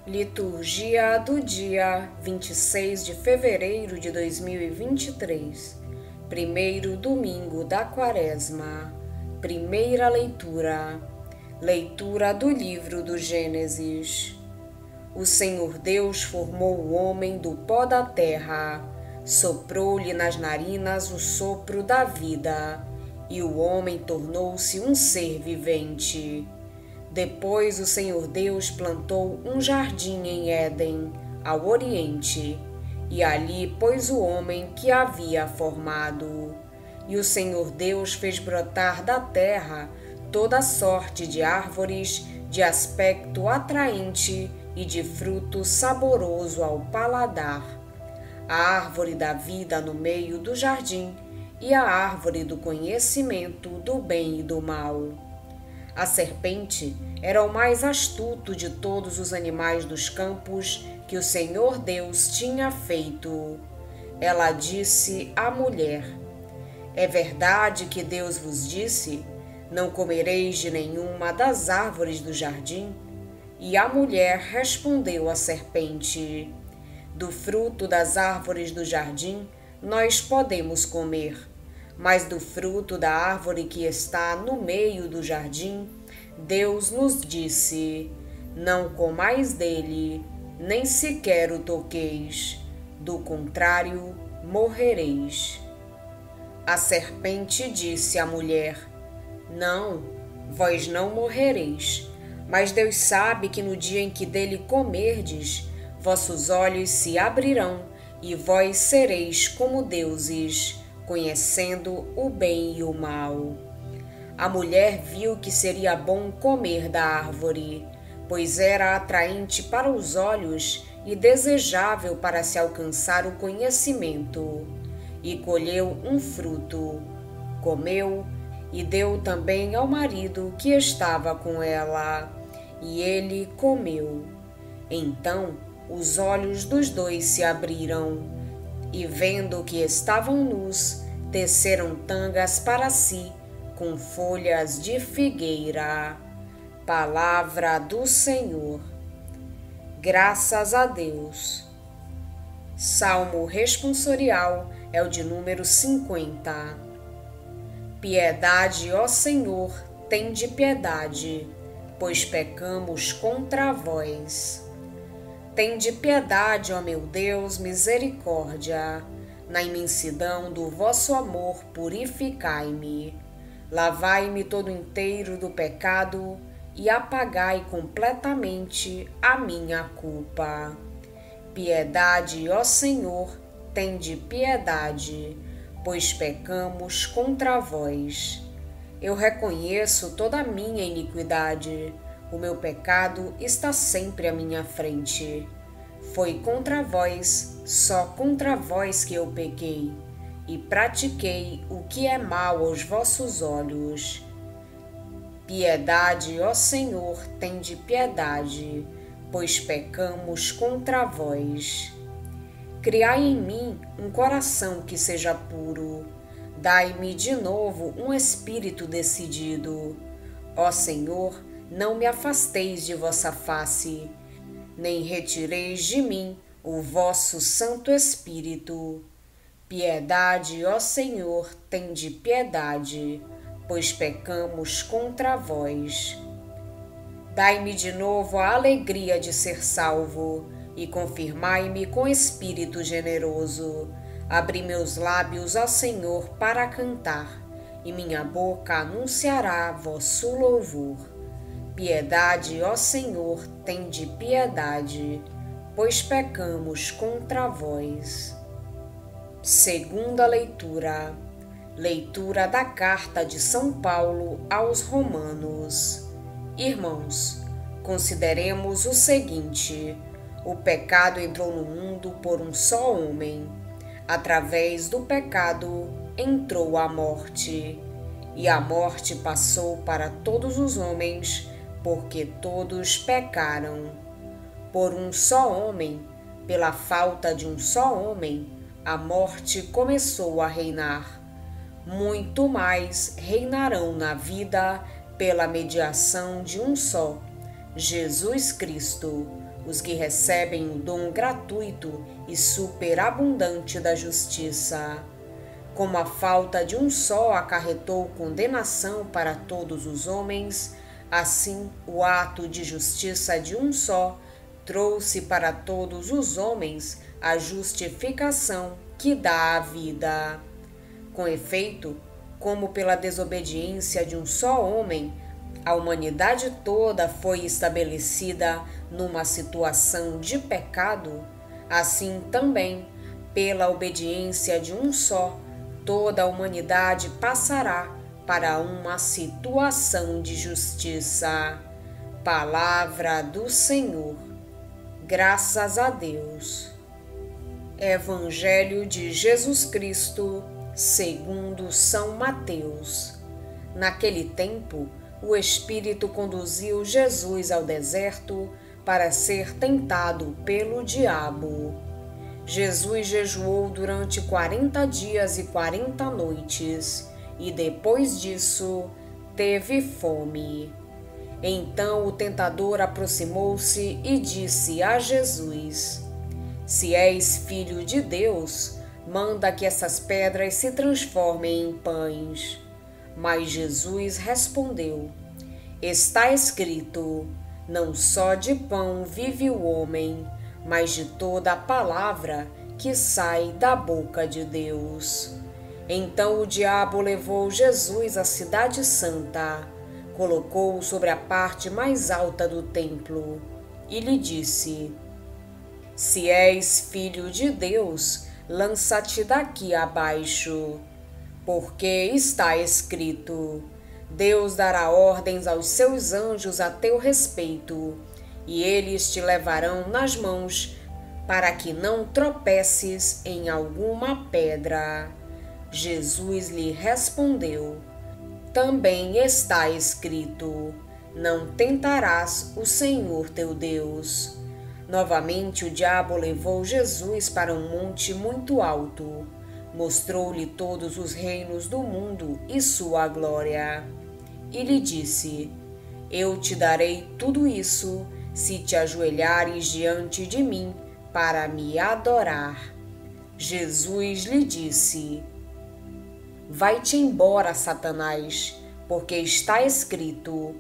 Liturgia do dia 26 de fevereiro de 2023, primeiro domingo da Quaresma. Primeira leitura. Leitura do livro do Gênesis. O Senhor Deus formou o homem do pó da terra, soprou-lhe nas narinas o sopro da vida, e o homem tornou-se um ser vivente. Depois o Senhor Deus plantou um jardim em Éden, ao oriente, e ali pôs o homem que havia formado. E o Senhor Deus fez brotar da terra toda sorte de árvores de aspecto atraente e de fruto saboroso ao paladar. A árvore da vida no meio do jardim e a árvore do conhecimento do bem e do mal. A serpente era o mais astuto de todos os animais dos campos que o Senhor Deus tinha feito. Ela disse à mulher: É verdade que Deus vos disse: Não comereis de nenhuma das árvores do jardim? E a mulher respondeu à serpente: Do fruto das árvores do jardim nós podemos comer, mas do fruto da árvore que está no meio do jardim, Deus nos disse: Não comais dele, nem sequer o toqueis, do contrário, morrereis. A serpente disse à mulher: Não, vós não morrereis, mas Deus sabe que no dia em que dele comerdes, vossos olhos se abrirão e vós sereis como deuses, conhecendo o bem e o mal. A mulher viu que seria bom comer da árvore, pois era atraente para os olhos e desejável para se alcançar o conhecimento, e colheu um fruto, comeu e deu também ao marido que estava com ela, e ele comeu. Então os olhos dos dois se abriram, e vendo que estavam nus, teceram tangas para si com folhas de figueira. Palavra do Senhor. Graças a Deus. Salmo responsorial é o de número 50. Piedade, ó Senhor, tende piedade, pois pecamos contra vós. Tende piedade, ó meu Deus, misericórdia. Na imensidão do vosso amor purificai-me. Lavai-me todo inteiro do pecado e apagai completamente a minha culpa. Piedade, ó Senhor, tende piedade, pois pecamos contra vós. Eu reconheço toda a minha iniquidade. O meu pecado está sempre à minha frente. Foi contra vós, só contra vós que eu pequei, e pratiquei o que é mal aos vossos olhos. Piedade, ó Senhor, tende piedade, pois pecamos contra vós. Criai em mim um coração que seja puro, dai-me de novo um espírito decidido. Ó Senhor, não me afasteis de vossa face, nem retireis de mim o vosso Santo Espírito. Piedade, ó Senhor, tende piedade, pois pecamos contra vós. Dai-me de novo a alegria de ser salvo, e confirmai-me com espírito generoso. Abri meus lábios ao Senhor para cantar, e minha boca anunciará vosso louvor. Piedade, ó Senhor, tende piedade, pois pecamos contra vós. Segunda leitura. Leitura da carta de São Paulo aos Romanos. Irmãos, consideremos o seguinte: o pecado entrou no mundo por um só homem. Através do pecado entrou a morte, e a morte passou para todos os homens, porque todos pecaram. Por um só homem, pela falta de um só homem, a morte começou a reinar. Muito mais reinarão na vida pela mediação de um só, Jesus Cristo, os que recebem o dom gratuito e superabundante da justiça. Como a falta de um só acarretou condenação para todos os homens, assim o ato de justiça de um só trouxe para todos os homens a justificação que dá a vida. Com efeito, como pela desobediência de um só homem, a humanidade toda foi estabelecida numa situação de pecado, assim também, pela obediência de um só, toda a humanidade passará para uma situação de justiça. Palavra do Senhor. Graças a Deus. Evangelho de Jesus Cristo, segundo São Mateus. Naquele tempo, o Espírito conduziu Jesus ao deserto para ser tentado pelo diabo. Jesus jejuou durante 40 dias e 40 noites, e depois disso teve fome. Então o tentador aproximou-se e disse a Jesus: Se és filho de Deus, manda que essas pedras se transformem em pães. Mas Jesus respondeu: Está escrito, não só de pão vive o homem, mas de toda a palavra que sai da boca de Deus. Então o diabo levou Jesus à cidade santa, colocou-o sobre a parte mais alta do templo e lhe disse: Se és filho de Deus, lança-te daqui abaixo, porque está escrito: Deus dará ordens aos seus anjos a teu respeito, e eles te levarão nas mãos, para que não tropeces em alguma pedra. Jesus lhe respondeu: Também está escrito: Não tentarás o Senhor teu Deus. Novamente o diabo levou Jesus para um monte muito alto, mostrou-lhe todos os reinos do mundo e sua glória, e lhe disse: Eu te darei tudo isso, se te ajoelhares diante de mim para me adorar. Jesus lhe disse: Vai-te embora, Satanás, porque está escrito: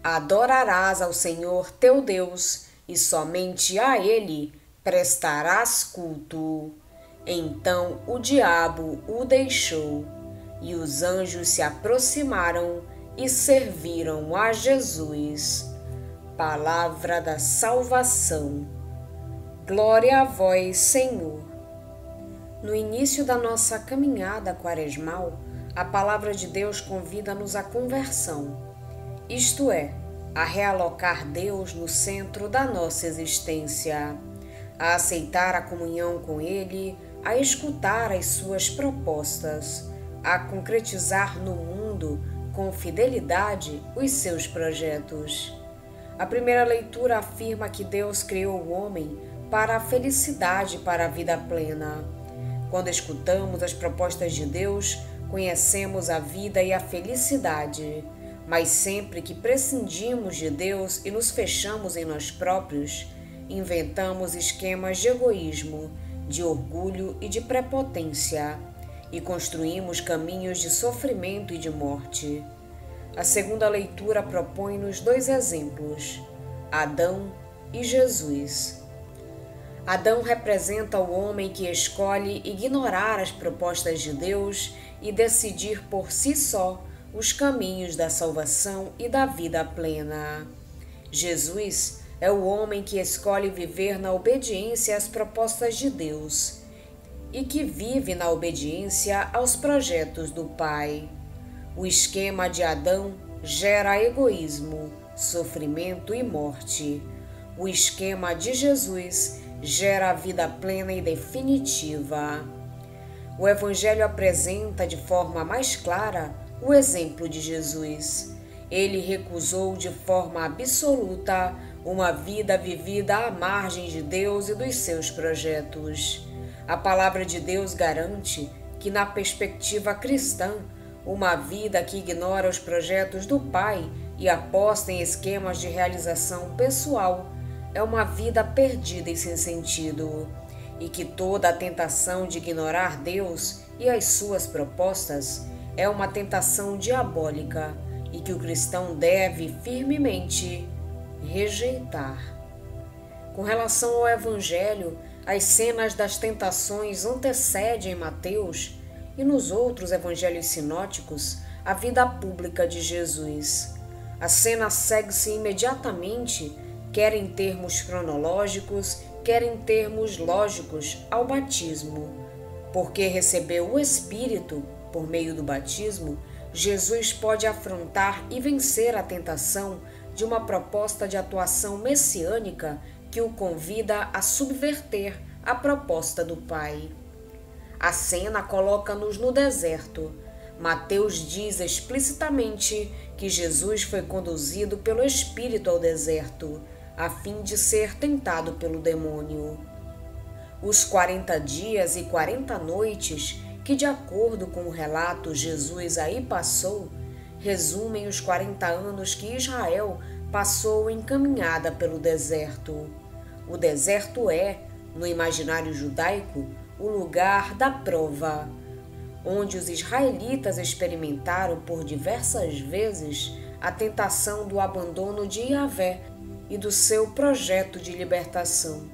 Adorarás ao Senhor teu Deus, e somente a Ele prestarás culto. Então o diabo o deixou, e os anjos se aproximaram e serviram a Jesus. Palavra da salvação. Glória a vós, Senhor. No início da nossa caminhada quaresmal, a palavra de Deus convida-nos à conversão, isto é, a realocar Deus no centro da nossa existência, a aceitar a comunhão com Ele, a escutar as suas propostas, a concretizar no mundo com fidelidade os seus projetos. A primeira leitura afirma que Deus criou o homem para a felicidade, para a vida plena. Quando escutamos as propostas de Deus, conhecemos a vida e a felicidade. Mas sempre que prescindimos de Deus e nos fechamos em nós próprios, inventamos esquemas de egoísmo, de orgulho e de prepotência, e construímos caminhos de sofrimento e de morte. A segunda leitura propõe-nos 2 exemplos: Adão e Jesus. Adão representa o homem que escolhe ignorar as propostas de Deus e decidir por si só os caminhos da salvação e da vida plena. Jesus é o homem que escolhe viver na obediência às propostas de Deus e que vive na obediência aos projetos do Pai. O esquema de Adão gera egoísmo, sofrimento e morte. O esquema de Jesus gera a vida plena e definitiva. O Evangelho apresenta de forma mais clara o exemplo de Jesus. Ele recusou de forma absoluta uma vida vivida à margem de Deus e dos seus projetos. A palavra de Deus garante que, na perspectiva cristã, uma vida que ignora os projetos do Pai e aposta em esquemas de realização pessoal é uma vida perdida e sem sentido, e que toda a tentação de ignorar Deus e as suas propostas é uma tentação diabólica e que o cristão deve firmemente rejeitar. Com relação ao Evangelho, as cenas das tentações antecedem em Mateus e nos outros evangelhos sinóticos a vida pública de Jesus. A cena segue-se imediatamente, quer em termos cronológicos, quer em termos lógicos, ao batismo. Porque recebeu o Espírito por meio do batismo, Jesus pode afrontar e vencer a tentação de uma proposta de atuação messiânica que o convida a subverter a proposta do Pai. A cena coloca-nos no deserto. Mateus diz explicitamente que Jesus foi conduzido pelo Espírito ao deserto, a fim de ser tentado pelo demônio. Os 40 dias e 40 noites que, de acordo com o relato, Jesus aí passou, resumem os 40 anos que Israel passou em caminhada pelo deserto. O deserto é, no imaginário judaico, o lugar da prova, onde os israelitas experimentaram por diversas vezes a tentação do abandono de Yahvé e do seu projeto de libertação,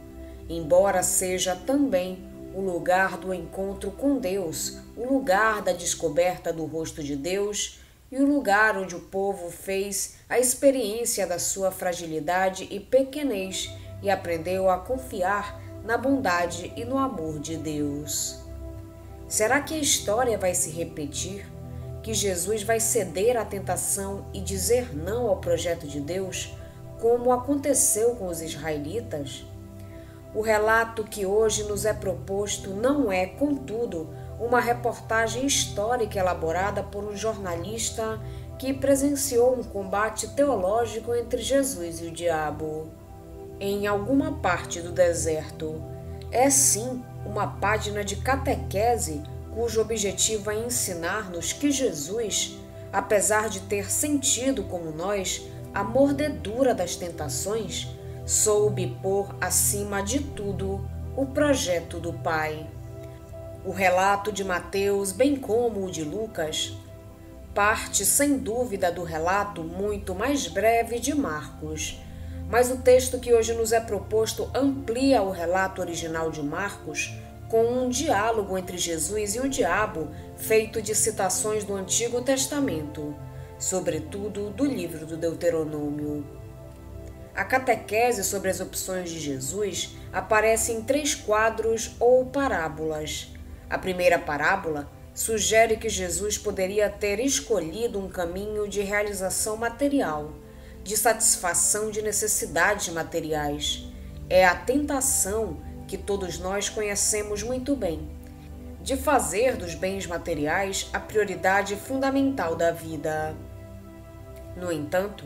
embora seja também o lugar do encontro com Deus, o lugar da descoberta do rosto de Deus e o lugar onde o povo fez a experiência da sua fragilidade e pequenez e aprendeu a confiar na bondade e no amor de Deus. Será que a história vai se repetir? Que Jesus vai ceder à tentação e dizer não ao projeto de Deus, como aconteceu com os israelitas? O relato que hoje nos é proposto não é, contudo, uma reportagem histórica elaborada por um jornalista que presenciou um combate teológico entre Jesus e o diabo em alguma parte do deserto. É sim uma página de catequese cujo objetivo é ensinar-nos que Jesus, apesar de ter sentido como nós a mordedura das tentações, soube pôr acima de tudo o projeto do Pai. O relato de Mateus, bem como o de Lucas, parte sem dúvida do relato muito mais breve de Marcos, mas o texto que hoje nos é proposto amplia o relato original de Marcos com um diálogo entre Jesus e o diabo feito de citações do Antigo Testamento, sobretudo do livro do Deuteronômio. A catequese sobre as opções de Jesus aparece em 3 quadros ou parábolas. A primeira parábola sugere que Jesus poderia ter escolhido um caminho de realização material, de satisfação de necessidades materiais. É a tentação que todos nós conhecemos muito bem, de fazer dos bens materiais a prioridade fundamental da vida. No entanto,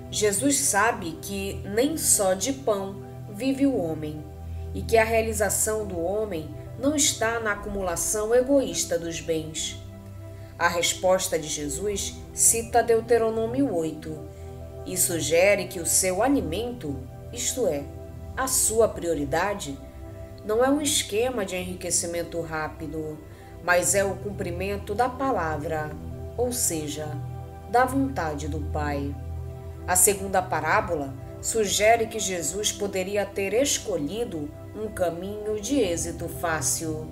Jesus sabe que nem só de pão vive o homem, e que a realização do homem não está na acumulação egoísta dos bens. A resposta de Jesus cita Deuteronômio 8, e sugere que o seu alimento, isto é, a sua prioridade, não é um esquema de enriquecimento rápido, mas é o cumprimento da palavra, ou seja, da vontade do Pai. A segunda parábola sugere que Jesus poderia ter escolhido um caminho de êxito fácil,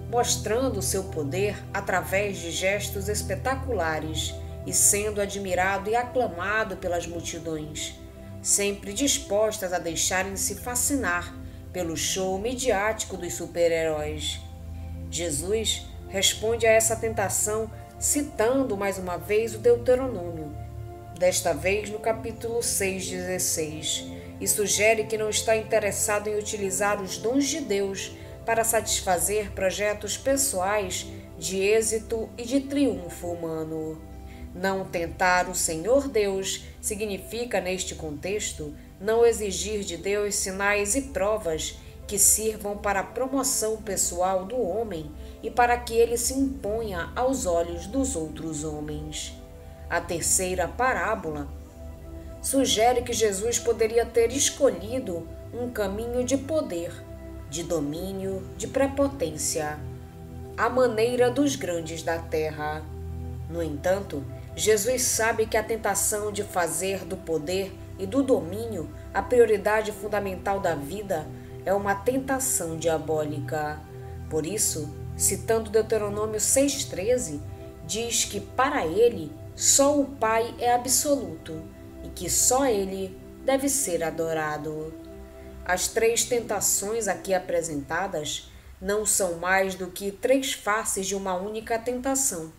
mostrando seu poder através de gestos espetaculares e sendo admirado e aclamado pelas multidões, sempre dispostas a deixarem-se fascinar pelo show midiático dos super-heróis. Jesus responde a essa tentação citando mais uma vez o Deuteronômio, desta vez no capítulo 6:16, e sugere que não está interessado em utilizar os dons de Deus para satisfazer projetos pessoais de êxito e de triunfo humano. Não tentar o Senhor Deus significa, neste contexto, não exigir de Deus sinais e provas que sirvam para a promoção pessoal do homem e para que ele se imponha aos olhos dos outros homens. A terceira parábola sugere que Jesus poderia ter escolhido um caminho de poder, de domínio, de prepotência, à maneira dos grandes da terra. No entanto, Jesus sabe que a tentação de fazer do poder e do domínio a prioridade fundamental da vida é uma tentação diabólica. Por isso, citando Deuteronômio 6,13, diz que para ele só o Pai é absoluto e que só ele deve ser adorado. As 3 tentações aqui apresentadas não são mais do que 3 faces de uma única tentação.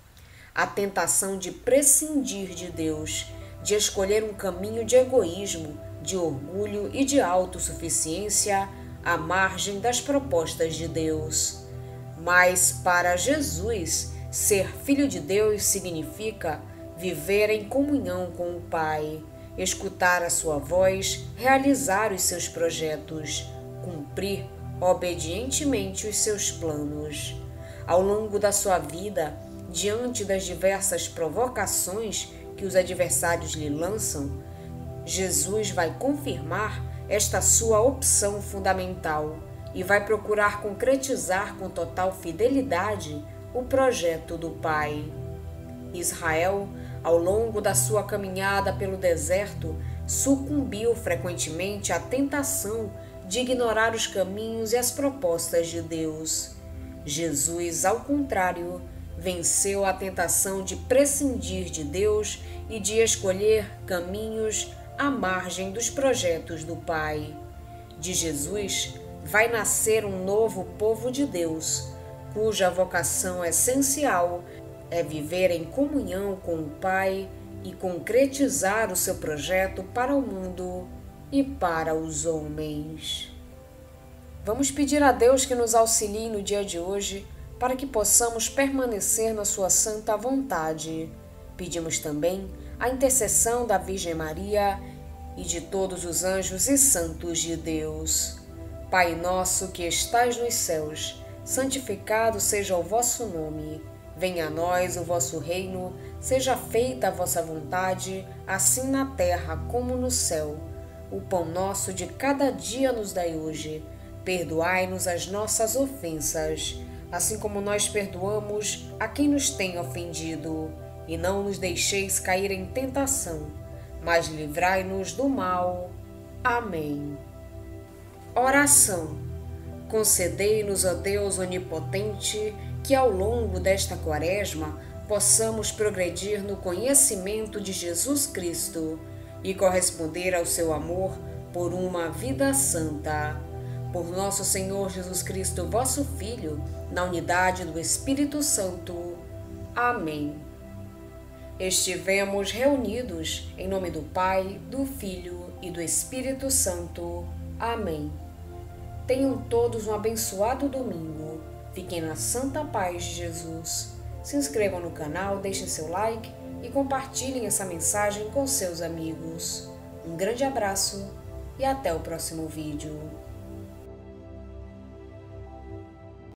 A tentação de prescindir de Deus, de escolher um caminho de egoísmo, de orgulho e de autossuficiência à margem das propostas de Deus. Mas para Jesus, ser filho de Deus significa viver em comunhão com o Pai, escutar a sua voz, realizar os seus projetos, cumprir obedientemente os seus planos. Ao longo da sua vida, diante das diversas provocações que os adversários lhe lançam, Jesus vai confirmar esta sua opção fundamental e vai procurar concretizar com total fidelidade o projeto do Pai. Israel, ao longo da sua caminhada pelo deserto, sucumbiu frequentemente à tentação de ignorar os caminhos e as propostas de Deus. Jesus, ao contrário, venceu a tentação de prescindir de Deus e de escolher caminhos à margem dos projetos do Pai. De Jesus vai nascer um novo povo de Deus, cuja vocação essencial é viver em comunhão com o Pai e concretizar o seu projeto para o mundo e para os homens. Vamos pedir a Deus que nos auxilie no dia de hoje para que possamos permanecer na sua santa vontade. Pedimos também a intercessão da Virgem Maria e de todos os anjos e santos de Deus. Pai nosso que estais nos céus, santificado seja o vosso nome. Venha a nós o vosso reino, seja feita a vossa vontade, assim na terra como no céu. O pão nosso de cada dia nos dai hoje. Perdoai-nos as nossas ofensas, assim como nós perdoamos a quem nos tem ofendido. E não nos deixeis cair em tentação, mas livrai-nos do mal. Amém. Oração. Concedei-nos, ó Deus onipotente, que ao longo desta quaresma possamos progredir no conhecimento de Jesus Cristo e corresponder ao seu amor por uma vida santa. Por nosso Senhor Jesus Cristo, vosso Filho, na unidade do Espírito Santo. Amém. Estivemos reunidos em nome do Pai, do Filho e do Espírito Santo. Amém. Tenham todos um abençoado domingo. Fiquem na santa paz de Jesus. Se inscrevam no canal, deixem seu like e compartilhem essa mensagem com seus amigos. Um grande abraço e até o próximo vídeo.